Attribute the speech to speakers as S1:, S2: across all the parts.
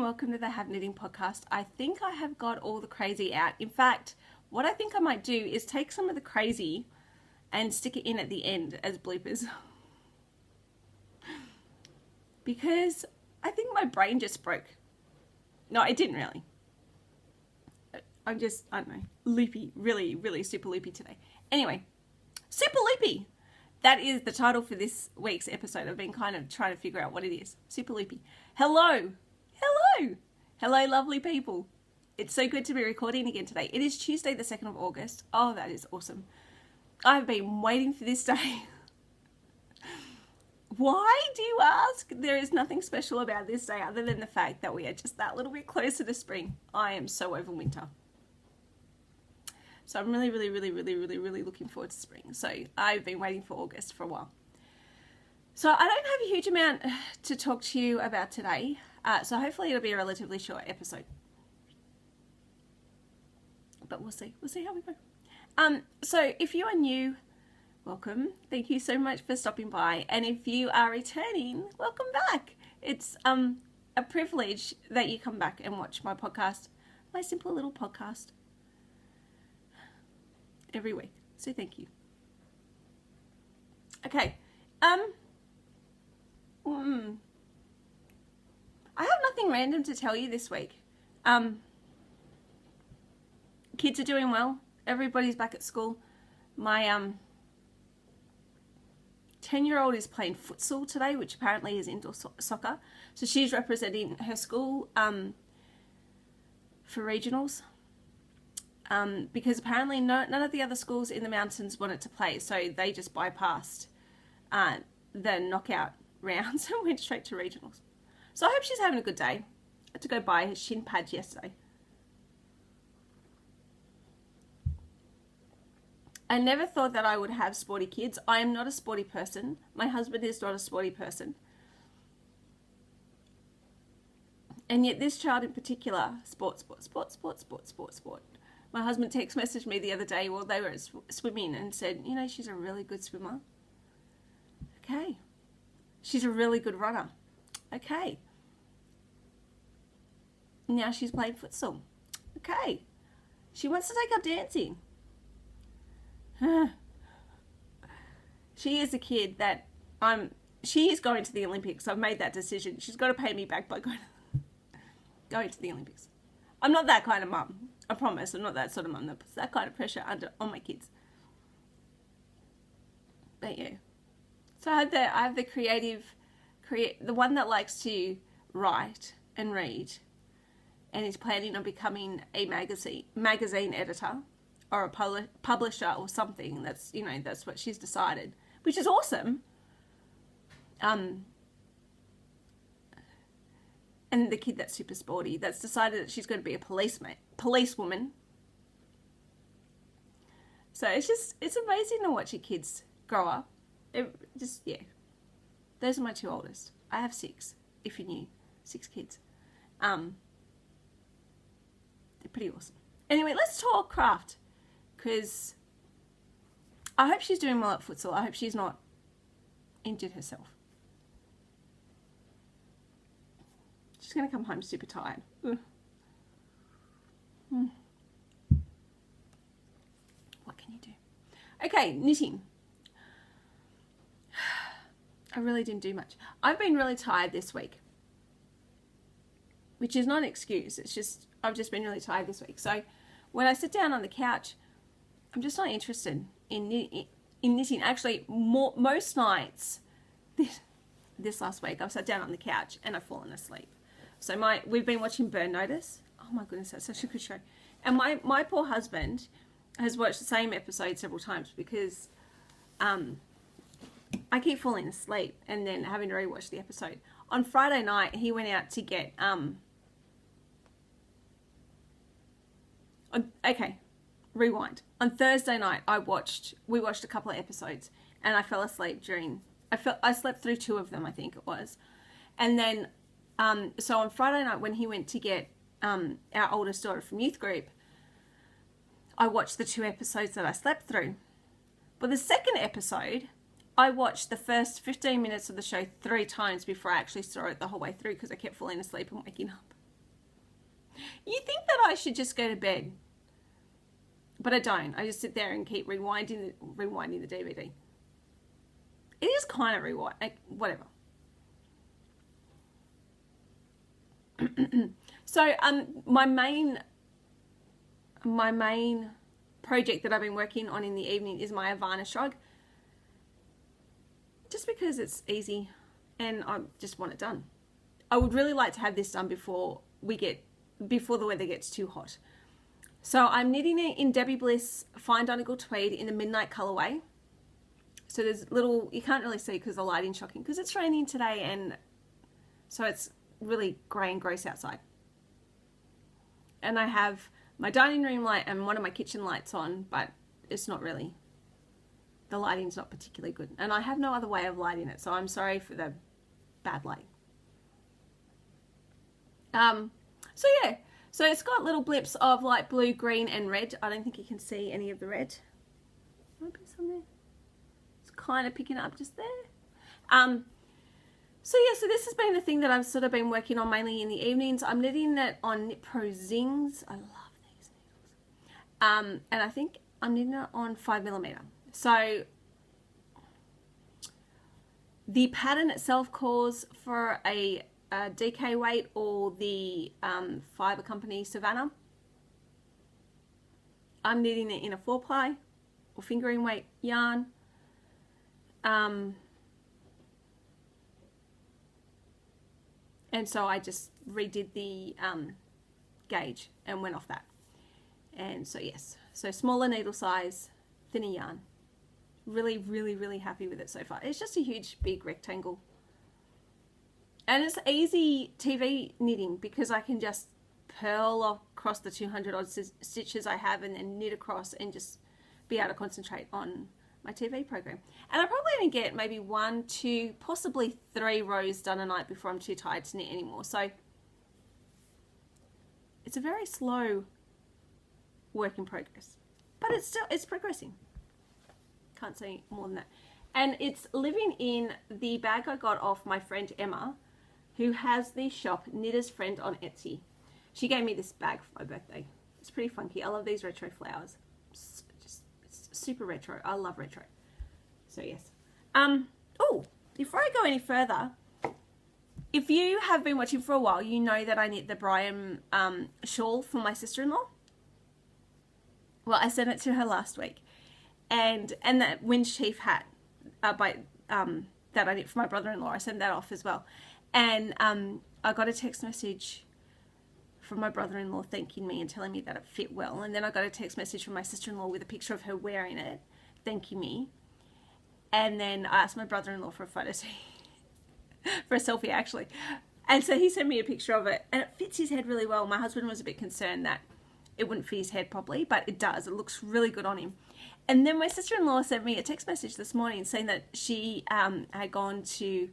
S1: welcome to the Have Knitting Podcast. I think I have got all the crazy out. In fact, what I think I might do is take some of the crazy and stick it in at the end as bloopers. Because I think my brain just broke. No, it didn't really. I don't know, loopy, really super loopy today. Anyway, super loopy. That is the title for this week's episode. I've been kind of trying to figure out what it is. Super loopy. Hello, lovely people. It's so good to be recording again today. It is Tuesday, the 2nd of August. Oh, that is awesome. I've been waiting for this day. Why, do you ask? There is nothing special about this day other than the fact that we are just that little bit closer to spring. I am so over winter. So I'm really looking forward to spring. So I've been waiting for August for a while. So I don't have a huge amount to talk to you about today. So hopefully it'll be a relatively short episode. But we'll see. We'll see how we go. So if you are new, welcome. Thank you so much for stopping by. And if you are returning, welcome back. It's a privilege that you come back and watch my podcast, my simple little podcast, every week. So thank you. Okay. I have nothing random to tell you this week. Kids are doing well. Everybody's back at school. My 10-year-old is playing futsal today, which apparently is indoor soccer. So she's representing her school for regionals. Because apparently none of the other schools in the mountains wanted to play, so they just bypassed the knockout rounds and went straight to regionals. So I hope she's having a good day. I had to go buy her shin pads yesterday. I never thought that I would have sporty kids. I am not a sporty person. My husband is not a sporty person. And yet this child in particular, sport. My husband text messaged me the other day while they were swimming and said, you know, she's a really good swimmer. Okay. She's a really good runner. Okay. Now she's playing futsal. Okay. She wants to take up dancing. She is a kid that she is going to the Olympics. I've made that decision. She's got to pay me back by going to the Olympics. I'm not that kind of mum. I promise. I'm not that sort of mum that puts that kind of pressure on my kids. But yeah. So I have the the one that likes to write and read and is planning on becoming a magazine editor or a publisher or something. That's what she's decided, which is awesome. And the kid that's super sporty, that's decided that she's going to be a policewoman. So it's amazing to watch your kids grow up. Those are my two oldest. I have 6, if you knew, 6 kids. They're pretty awesome. Anyway, let's talk craft, because I hope she's doing well at futsal. I hope she's not injured herself. She's going to come home super tired. What can you do? Okay, knitting. I really didn't do much. I've been really tired this week, which is not an excuse. It's just, I've just been really tired this week. So when I sit down on the couch, I'm just not interested in knitting. Actually, most nights this last week, I've sat down on the couch and I've fallen asleep. So we've been watching Burn Notice. Oh my goodness, that's such a good show. And my poor husband has watched the same episode several times because I keep falling asleep and then having to rewatch the episode. On Friday night, he went out to get okay, rewind. On Thursday night, we watched a couple of episodes and I fell asleep I slept through 2 of them, I think it was. And then so on Friday night when he went to get our oldest daughter from youth group, I watched the 2 episodes that I slept through. But the second episode, I watched the first 15 minutes of the show 3 times before I actually saw it the whole way through because I kept falling asleep and waking up. You think that I should just go to bed, but I don't. I just sit there and keep rewinding the DVD. It is kind of rewind, whatever. So my main project that I've been working on in the evening is my Avana shrug, just because it's easy and I just want it done. I would really like to have this done before the weather gets too hot. So I'm knitting it in Debbie Bliss Fine Donegal Tweed in the Midnight colorway. So there's little, you can't really see because the lighting's shocking because it's raining today, and so it's really grey and gross outside. And I have my dining room light and one of my kitchen lights on, but it's not really, the lighting's not particularly good. And I have no other way of lighting it, so I'm sorry for the bad light. So yeah, so it's got little blips of light blue, green and red. I don't think you can see any of the red. Might be some there. It's kind of picking up just there. So yeah, so this has been the thing that I've sort of been working on mainly in the evenings. I'm knitting that on Knit Pro Zings. I love these needles. And I think I'm knitting it on 5mm. So the pattern itself calls for a DK weight or the Fibre Company Savannah. I'm knitting it in a 4-ply or fingering weight yarn. And so I just redid the gauge and went off that. And so yes, so smaller needle size, thinner yarn. Really, really, really happy with it so far. It's just a huge, big rectangle. And it's easy TV knitting because I can just purl across the 200 odd stitches I have and then knit across and just be able to concentrate on my TV program. And I probably only get maybe 1, 2, possibly 3 rows done a night before I'm too tired to knit anymore. So it's a very slow work in progress, but it's progressing. Can't say more than that. And it's living in the bag I got off my friend Emma, who has the shop Knitter's Friend on Etsy. She gave me this bag for my birthday. It's pretty funky. I love these retro flowers. It's super retro. I love retro. So yes. Oh, before I go any further, if you have been watching for a while, you know that I knit the Brian shawl for my sister-in-law. Well, I sent it to her last week, and that wind chief hat that I knit for my brother-in-law. I sent that off as well, and I got a text message from my brother-in-law thanking me and telling me that it fit well. And then I got a text message from my sister-in-law with a picture of her wearing it, thanking me. And then I asked my brother-in-law for a photo, for a selfie actually. And so he sent me a picture of it, and it fits his head really well. My husband was a bit concerned that it wouldn't fit his head properly, but it does. It looks really good on him. And then my sister-in-law sent me a text message this morning saying that she had gone to,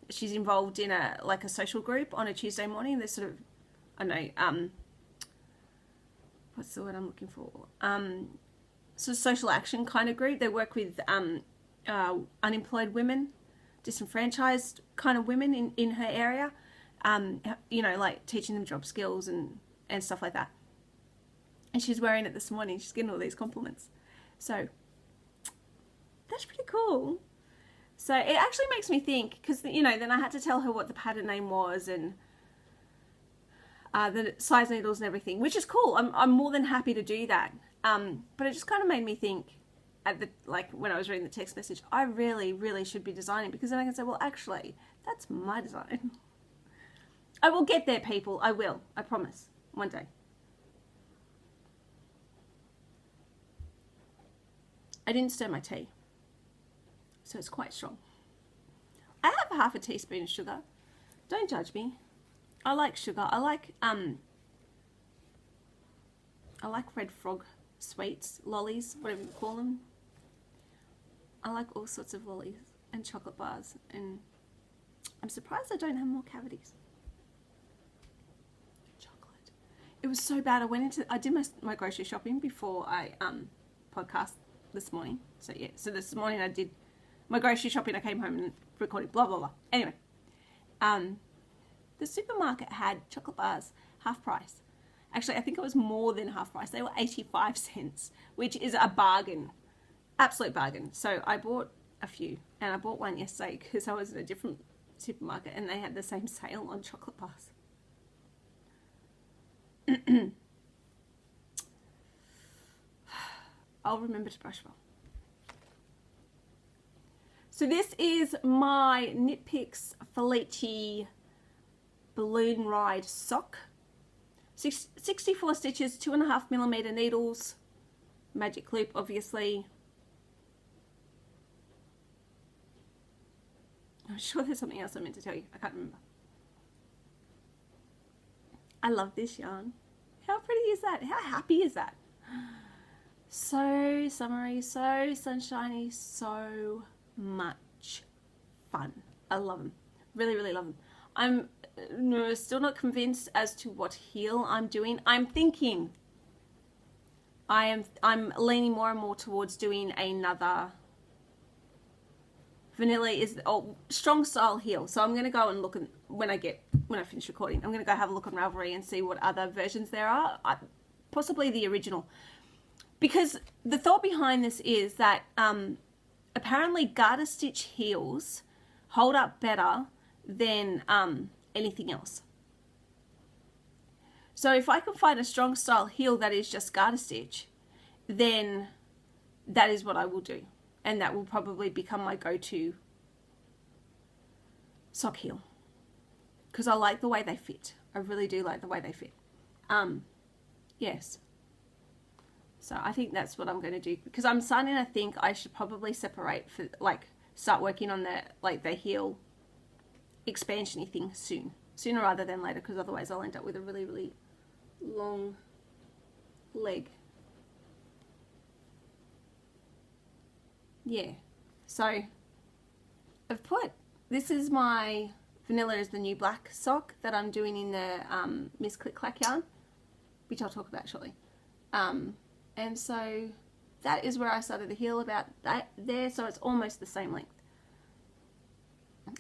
S1: she's involved in a social group on a Tuesday morning. There's sort of, I don't know, what's the word I'm looking for? Sort of social action kind of group. They work with unemployed women, disenfranchised kind of women in her area, you know, like teaching them job skills and stuff like that. And she's wearing it this morning. She's getting all these compliments. So that's pretty cool. So it actually makes me think, because, you know, then I had to tell her what the pattern name was and the size needles and everything, which is cool. I'm more than happy to do that. But it just kind of made me think when I was reading the text message, I really, really should be designing, because then I can say, well, actually, that's my design. I will get there, people. I will. I promise. One day. I didn't stir my tea, so it's quite strong. I have half a teaspoon of sugar. Don't judge me. I like sugar. I like Red Frog sweets, lollies, whatever you call them. I like all sorts of lollies and chocolate bars, and I'm surprised I don't have more cavities. Chocolate. It was so bad. I did my grocery shopping before I podcast this morning. So yeah, so this morning I did my grocery shopping. I came home and recorded blah blah blah. Anyway, the supermarket had chocolate bars half price. Actually, I think it was more than half price. They were 85 cents, which is a bargain, absolute bargain. So I bought a few, and I bought one yesterday because I was in a different supermarket and they had the same sale on chocolate bars. I'll remember to brush well. So this is my Knit Picks Felici balloon ride sock. 64 stitches, 2.5mm needles, magic loop obviously. I'm sure there's something else I meant to tell you. I can't remember. I love this yarn. How pretty is that? How happy is that? So summery, so sunshiny, so much fun. I love them. Really, really love them. I'm still not convinced as to what heel I'm doing. I'm thinking I'm leaning more and more towards doing another vanilla is strong style heel. So I'm going to go and look when I finish recording. I'm going to go have a look on Ravelry and see what other versions there are. Possibly the original. Because the thought behind this is that apparently garter stitch heels hold up better than anything else. So if I can find a strong style heel that is just garter stitch, then that is what I will do. And that will probably become my go-to sock heel. Because I like the way they fit. I really do like the way they fit. Yes. So I think that's what I'm going to do. Because I'm starting to think I should probably separate for, like, start working on the heel expansion-y thing soon. Sooner rather than later, because otherwise I'll end up with a really, really long leg. Yeah, so I've put, this is my vanilla is the new black sock that I'm doing in the Miss Click Clack yarn, which I'll talk about shortly. And so that is where I started the heel about that there, so it's almost the same length.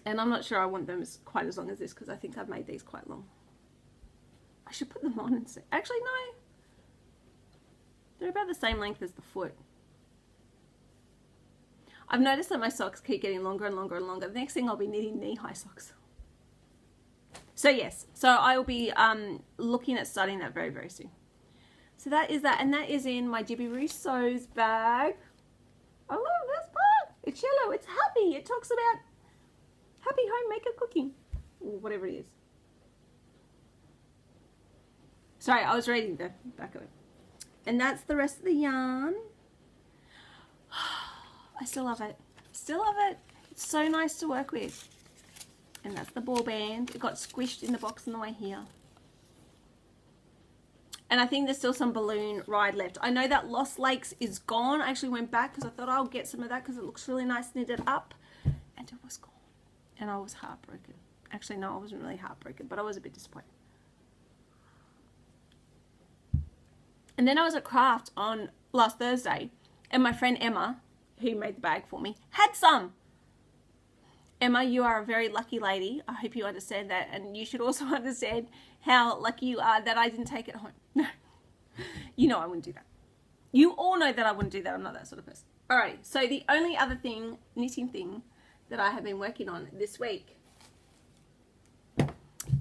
S1: And I'm not sure I want them quite as long as this because I think I've made these quite long. I should put them on and see. Actually, no. They're about the same length as the foot. I've noticed that my socks keep getting longer and longer and longer. The next thing I'll be knitting knee-high socks. So yes, so I will be looking at starting that very, very soon. So that is that, and that is in my Jibby Russo's bag. I love this part. It's yellow, it's happy. It talks about happy homemaker cooking, or whatever it is. Sorry, I was reading the back of it. And that's the rest of the yarn. I still love it. Still love it. It's so nice to work with. And that's the ball band. It got squished in the box on the way here. And I think there's still some balloon ride left. I know that Lost Lakes is gone. I actually went back because I thought I'll get some of that because it looks really nice knitted up. And it was gone. And I was heartbroken. Actually, no, I wasn't really heartbroken, but I was a bit disappointed. And then I was at Craft on last Thursday, and my friend Emma, who made the bag for me, had some. Emma, you are a very lucky lady. I hope you understand that, and you should also understand how lucky you are that I didn't take it home. No, you know I wouldn't do that. You all know that I wouldn't do that. I'm not that sort of person. Alright, so the only other thing, knitting thing, that I have been working on this week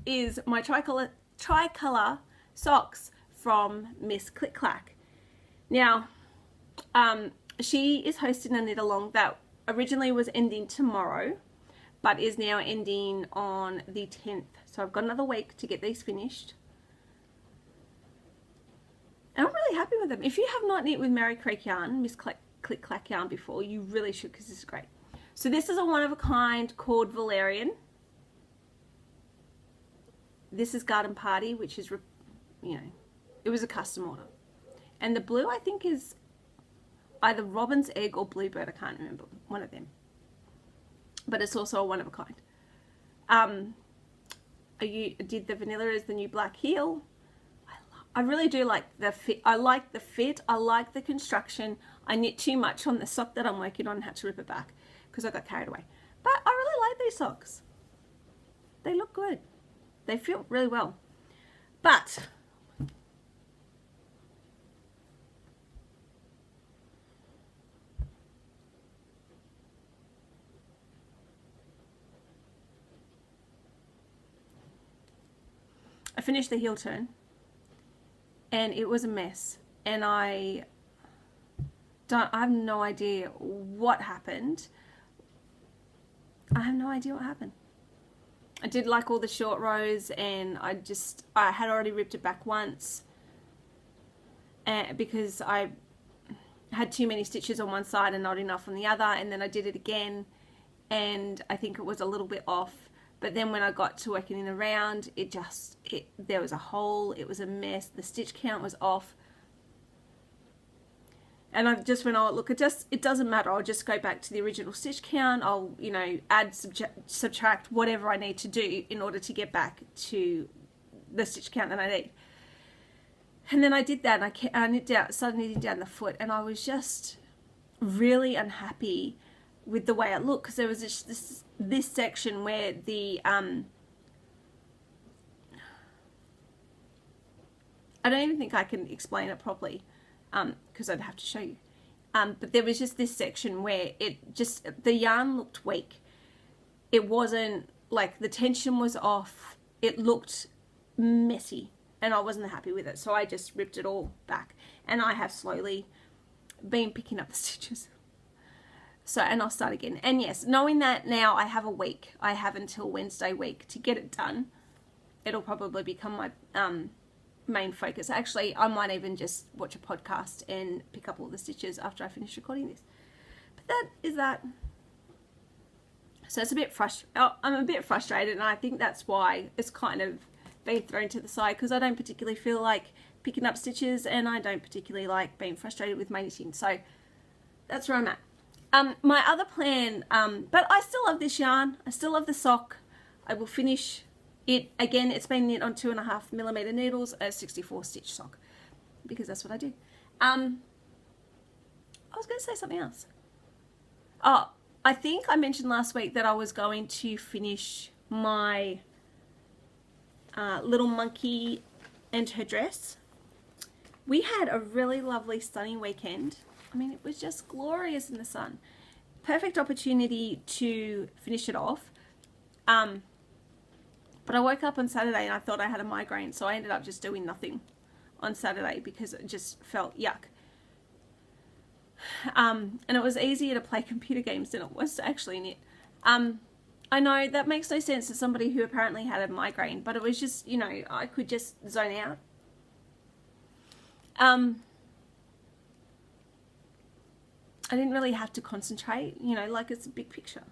S1: is my tricolor socks from Miss Click Clack. Now, she is hosting a knit along that originally was ending tomorrow, but is now ending on the 10th. So I've got another week to get these finished. And I'm really happy with them. If you have not knit with Mary Creek yarn, Miss Click Clack yarn before, you really should because this is great. So this is a one-of-a-kind called Valerian. This is Garden Party, which is, you know, it was a custom order. And the blue, I think, is either Robin's Egg or Bluebird. I can't remember. One of them. But it's also a one-of-a-kind. Did the vanilla as the new black heel. I really do like the fit. I like the fit. I like the construction. I knit too much on the sock that I'm working on and had to rip it back because I got carried away. But I really like these socks. They look good. They feel really well. But I finished the heel turn and it was a mess, and I have no idea what happened. I have no idea what happened. I did like all the short rows, and I had already ripped it back once, and because I had too many stitches on one side and not enough on the other, and then I did it again, and I think it was a little bit off. But then when I got to working in the round, there was a hole, it was a mess, the stitch count was off. And I just went, oh, look, it doesn't matter. I'll just go back to the original stitch count. I'll, add, subtract, whatever I need to do in order to get back to the stitch count that I need. And then I did that, and I started knitting down the foot, and I was just really unhappy with the way it looked, because there was this section where the I don't even think I can explain it properly, because I'd have to show you, but there was just this section where the yarn looked weak. It wasn't, like, the tension was off, it looked messy, and I wasn't happy with it, so I just ripped it all back, and I have slowly been picking up the stitches. So, and I'll start again. And yes, knowing that now I have a week, I have until Wednesday week to get it done. It'll probably become my main focus. Actually, I might even just watch a podcast and pick up all the stitches after I finish recording this. But that is that. So it's a bit I'm a bit frustrated, and I think that's why it's kind of been thrown to the side, because I don't particularly feel like picking up stitches, and I don't particularly like being frustrated with my knitting. So that's where I'm at. My other plan, but I still love this yarn. I still love the sock. I will finish it. Again, it's been knit on 2.5mm needles, a 64 stitch sock, because that's what I do. I was going to say something else. Oh, I think I mentioned last week that I was going to finish my little monkey and her dress. We had a really lovely sunny weekend. I mean, it was just glorious in the sun. Perfect opportunity to finish it off. But I woke up on Saturday and I thought I had a migraine, so I ended up just doing nothing on Saturday because it just felt yuck. And it was easier to play computer games than it was to actually knit. I know that makes no sense to somebody who apparently had a migraine, but it was just, I could just zone out. I didn't really have to concentrate, like it's a big picture.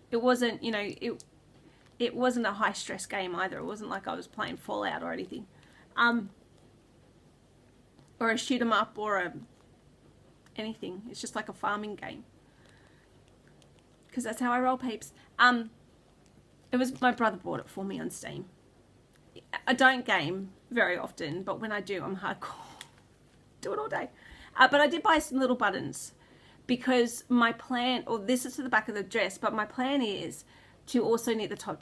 S1: It wasn't, it wasn't a high stress game either. It wasn't like I was playing Fallout or anything. Or a shoot 'em up or anything. It's just like a farming game. Because that's how I roll, peeps. It was, my brother bought it for me on Steam. I don't game very often, but when I do, I'm hardcore. Do it all day. But I did buy some little buttons, because my plan, or this is to the back of the dress, but my plan is to also knit the top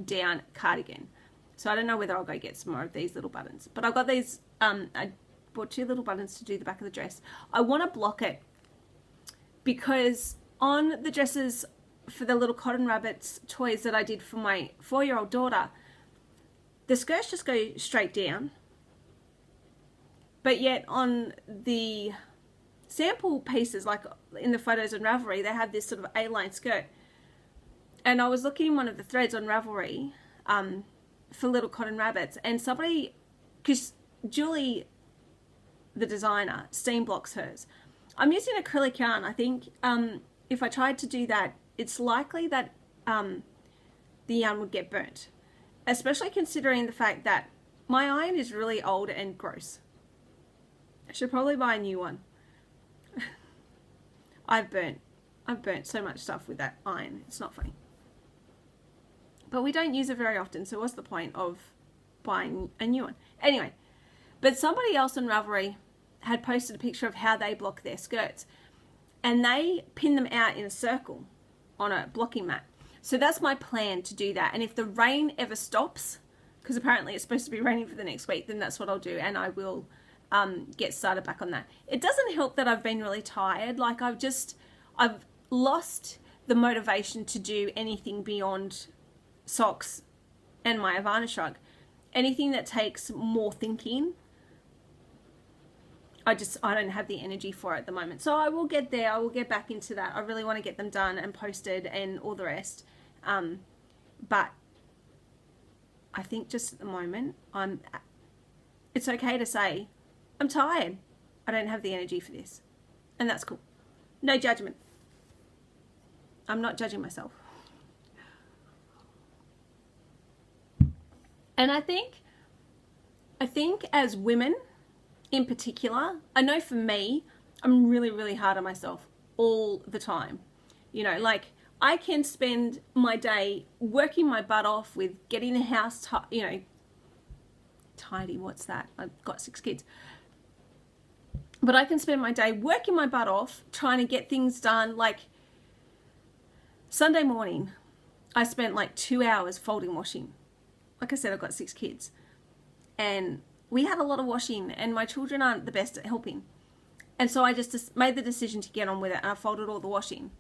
S1: down cardigan. So I don't know whether I'll go get some more of these little buttons, but I've got these, I bought 2 little buttons to do the back of the dress. I want to block it, because on the dresses for the little Cotton Rabbits toys that I did for my 4-year-old daughter, the skirts just go straight down, but yet on the sample pieces, like in the photos on Ravelry, they have this sort of A-line skirt. And I was looking in one of the threads on Ravelry for little Cotton Rabbits, and somebody, because Julie, the designer, steam blocks hers. I'm using acrylic yarn. I think if I tried to do that, it's likely that the yarn would get burnt, especially considering the fact that my iron is really old and gross. I should probably buy a new one. I've burnt so much stuff with that iron. It's not funny. But we don't use it very often, so what's the point of buying a new one? Anyway, but somebody else on Ravelry had posted a picture of how they block their skirts, and they pin them out in a circle on a blocking mat. So that's my plan, to do that. And if the rain ever stops, because apparently it's supposed to be raining for the next week, then that's what I'll do, and I will get started back on that. It doesn't help that I've been really tired. Like I've lost the motivation to do anything beyond socks and my Avana shrug. Anything that takes more thinking, I don't have the energy for it at the moment. So I will get there. I will get back into that. I really want to get them done and posted and all the rest. But I think just at the moment, it's okay to say, I'm tired. I don't have the energy for this. And that's cool. No judgment. I'm not judging myself. And I think as women in particular, I know for me, I'm really, really hard on myself all the time. You know, like I can spend my day working my butt off with getting the house, tidy. What's that? I've got 6 kids. But I can spend my day working my butt off, trying to get things done. Like Sunday morning, I spent like 2 hours folding washing. Like I said, I've got 6 kids. And we had a lot of washing, and my children aren't the best at helping. And so I just made the decision to get on with it, and I folded all the washing.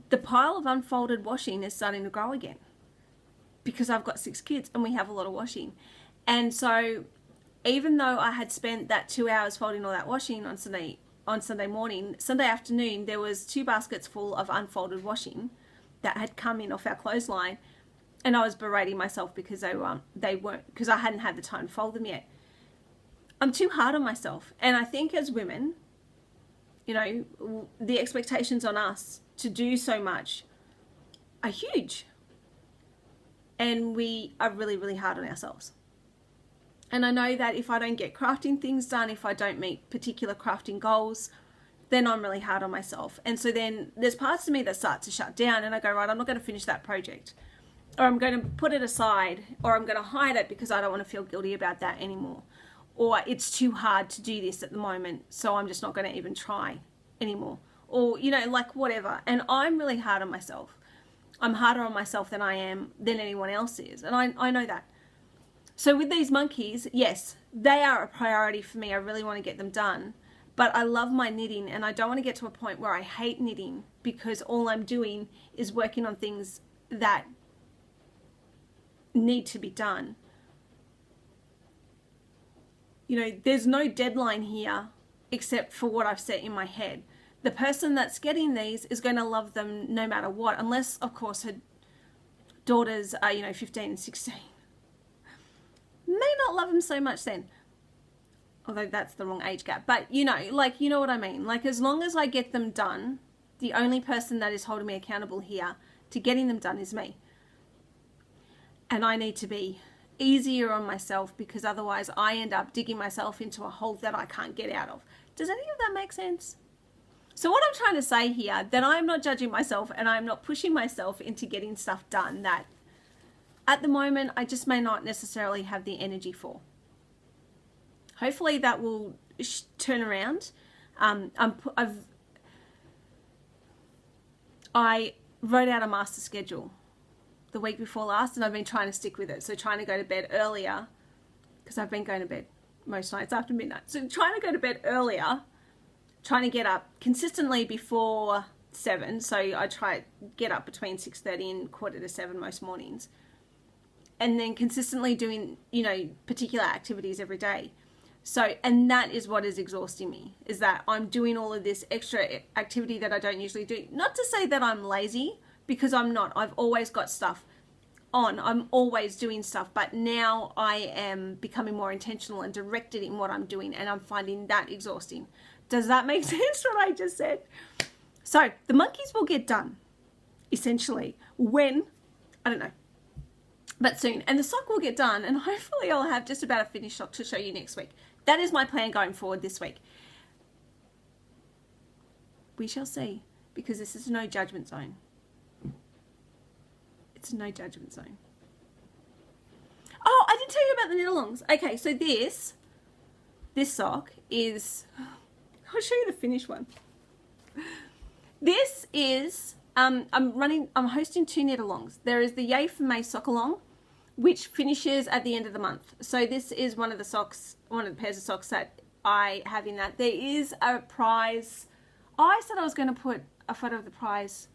S1: The pile of unfolded washing is starting to grow again because I've got 6 kids and we have a lot of washing. And so even though I had spent that 2 hours folding all that washing on Sunday morning, Sunday afternoon, there was 2 baskets full of unfolded washing that had come in off our clothesline. And I was berating myself because they weren't, because I hadn't had the time to fold them yet. I'm too hard on myself. And I think as women, you know, the expectations on us to do so much are huge. And we are really, really hard on ourselves. And I know that if I don't get crafting things done, if I don't meet particular crafting goals, then I'm really hard on myself. And so then there's parts of me that start to shut down, and I go, right, I'm not going to finish that project. Or I'm going to put it aside, or I'm going to hide it because I don't want to feel guilty about that anymore. Or it's too hard to do this at the moment, so I'm just not going to even try anymore. Or, you know, like whatever. And I'm really hard on myself. I'm harder on myself than anyone else is. And I know that. So with these monkeys, yes, they are a priority for me. I really want to get them done. But I love my knitting, and I don't want to get to a point where I hate knitting because all I'm doing is working on things that need to be done. You know, there's no deadline here except for what I've set in my head. The person that's getting these is going to love them no matter what, unless of course her daughters are, 15 and 16. May not love them so much then, although that's the wrong age gap. But you know what I mean. Like, as long as I get them done, the only person that is holding me accountable here to getting them done is me. And I need to be easier on myself, because otherwise I end up digging myself into a hole that I can't get out of. Does any of that make sense? So what I'm trying to say here, that I'm not judging myself and I'm not pushing myself into getting stuff done that at the moment I just may not necessarily have the energy for. Hopefully that will turn around. I wrote out a master schedule the week before last, and I've been trying to stick with it. So trying to go to bed earlier, because I've been going to bed most nights after midnight. So trying to go to bed earlier, trying to get up consistently before 7. So I try to get up between 6:30 and 6:45 most mornings. And then consistently doing, particular activities every day. So, and that is what is exhausting me, is that I'm doing all of this extra activity that I don't usually do. Not to say that I'm lazy, because I'm not. I've always got stuff on. I'm always doing stuff. But now I am becoming more intentional and directed in what I'm doing, and I'm finding that exhausting. Does that make sense, what I just said? So the monkeys will get done, essentially, when, I don't know, but soon. And the sock will get done, and hopefully I'll have just about a finished sock to show you next week. That is my plan going forward this week. We shall see, because this is no judgment zone. It's no judgment zone. Oh, I didn't tell you about the knit-alongs. Okay, so this sock is, I'll show you the finished one. This is, I'm hosting 2 knit-alongs. There is the Yay for May sock along, which finishes at the end of the month. So this is one of the pairs of socks that I have in that. There is a prize. I said I was going to put a photo of the prize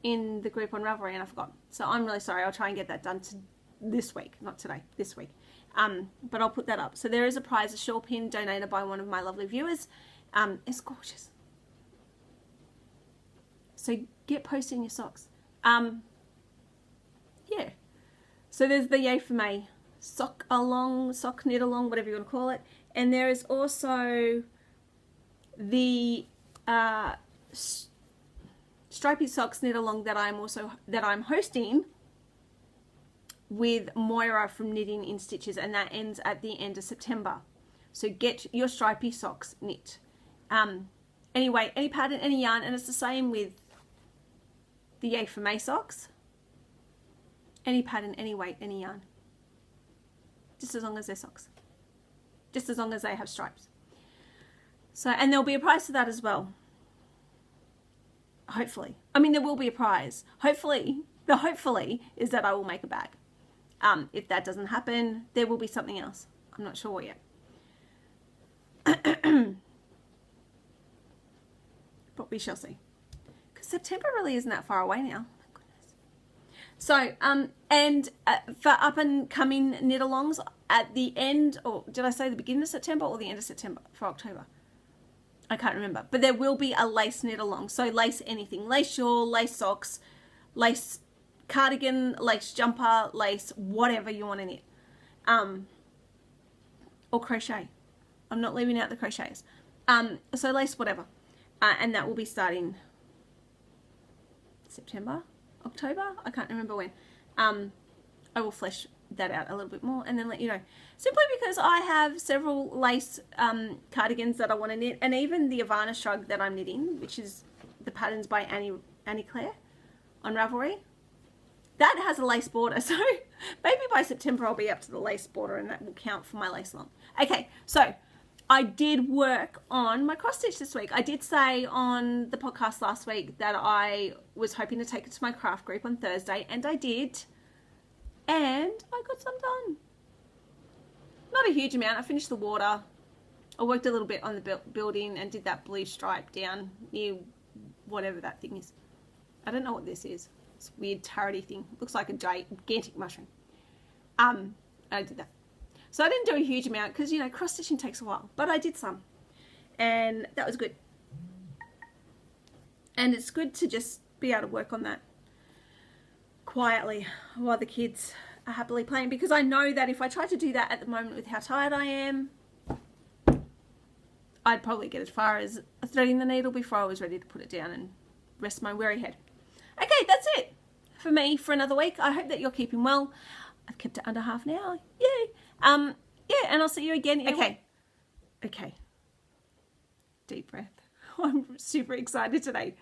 S1: in the group on Ravelry and I forgot. So I'm really sorry. I'll try and get that done this week, not today, this week. But I'll put that up. So there is a prize, a shawl pin donated by one of my lovely viewers. It's gorgeous. So get posting your socks. Yeah. So there's the Yay for May sock knit along, whatever you want to call it. And there is also the stripy socks knit along that I'm hosting with Moira from Knitting in Stitches, and that ends at the end of September. So get your stripy socks knit. Anyway, any pattern, any yarn, and it's the same with the Yay for May socks. Any pattern, any weight, any yarn. Just as long as they're socks. Just as long as they have stripes. So, and there'll be a prize for that as well. Hopefully. I mean, there will be a prize. Hopefully. The hopefully is that I will make a bag. If that doesn't happen, there will be something else. I'm not sure yet. But we shall see. Because September really isn't that far away now. My goodness. So, and for up and coming knit alongs at the end, or did I say the beginning of September or the end of September for October? I can't remember. But there will be a lace knit along. So lace anything. Lace shawl, lace socks, lace cardigan, lace jumper, lace whatever you want to knit. Or crochet. I'm not leaving out the crochets. So lace whatever. And that will be starting September, October. I can't remember when. I will flesh that out a little bit more and then let you know. Simply because I have several lace cardigans that I want to knit, and even the Avana shrug that I'm knitting, which is the patterns by Annie Claire on Ravelry. That has a lace border, so maybe by September I'll be up to the lace border and that will count for my lace long. Okay, so I did work on my cross stitch this week. I did say on the podcast last week that I was hoping to take it to my craft group on Thursday, and I did. And I got some done. Not a huge amount. I finished the water. I worked a little bit on the building and did that blue stripe down near whatever that thing is. I don't know what this is. It's a weird turrety thing. Looks like a gigantic mushroom. I did that. So I didn't do a huge amount because, you know, cross stitching takes a while. But I did some. And that was good. And it's good to just be able to work on that quietly while the kids are happily playing, because I know that if I try to do that at the moment with how tired I am, I'd probably get as far as threading the needle before I was ready to put it down and rest my weary head. Okay, that's it for me for another week. I hope that you're keeping well. I've kept it under half an hour. Yay. Yeah, and I'll see you again. Okay. Deep breath. I'm super excited today.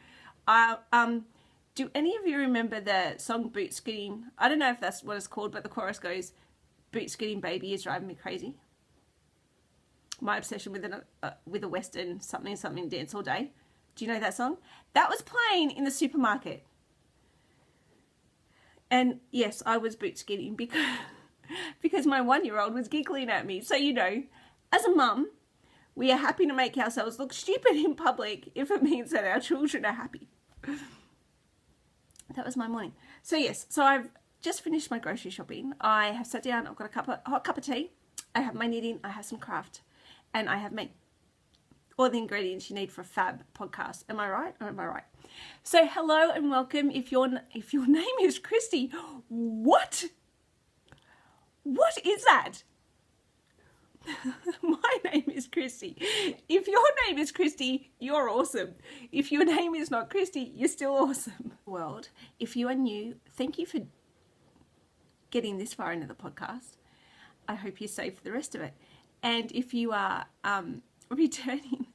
S1: Do any of you remember the song Boot Scooting? I don't know if that's what it's called, but the chorus goes, "Boot Scooting baby is driving me crazy." My obsession with a Western something dance all day. Do you know that song? That was playing in the supermarket. And yes, I was boot scooting because my 1-year-old was giggling at me. So, you know, as a mum, we are happy to make ourselves look stupid in public if it means that our children are happy. That was my morning. So yes, so I've just finished my grocery shopping. I have sat down, I've got a hot cup of tea. I have my knitting, I have some craft, and I have me. All the ingredients you need for a fab podcast. Am I right or am I right? So hello and welcome. If your name is Christy, what is that? My name is Christy. If your name is Christy, you're awesome. If your name is not Christy, you're still awesome. World, if you are new, thank you for getting this far into the podcast. I hope you're safe for the rest of it. And if you are returning,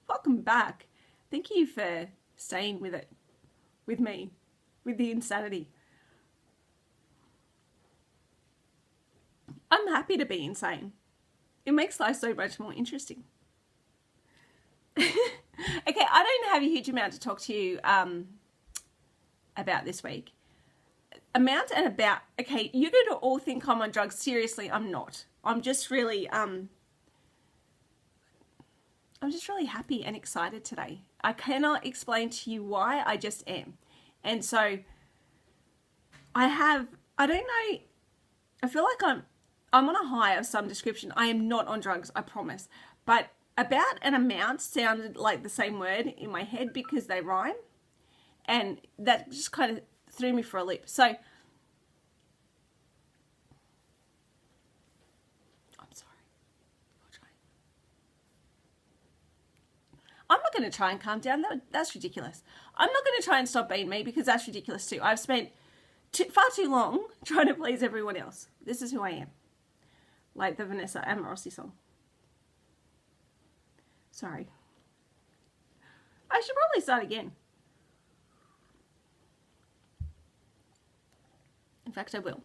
S1: welcome back. Thank you for staying with it, with me, with the insanity. I'm happy to be insane. It makes life so much more interesting. Okay, I don't have a huge amount to talk to you about this week. amount and about. Okay, you're going to all think I'm on drugs. Seriously, I'm not. I'm just really happy and excited today. I cannot explain to you why, I just am. And so I don't know, I feel like I'm on a high of some description. I am not on drugs, I promise. But about and amount sounded like the same word in my head because they rhyme. And that just kind of threw me for a loop. So, I'm sorry. I'm not going to try and calm down. That's ridiculous. I'm not going to try and stop being me because that's ridiculous too. I've spent far too long trying to please everyone else. This is who I am. Like the Vanessa Amorosi song. Sorry. I should probably start again. In fact, I will.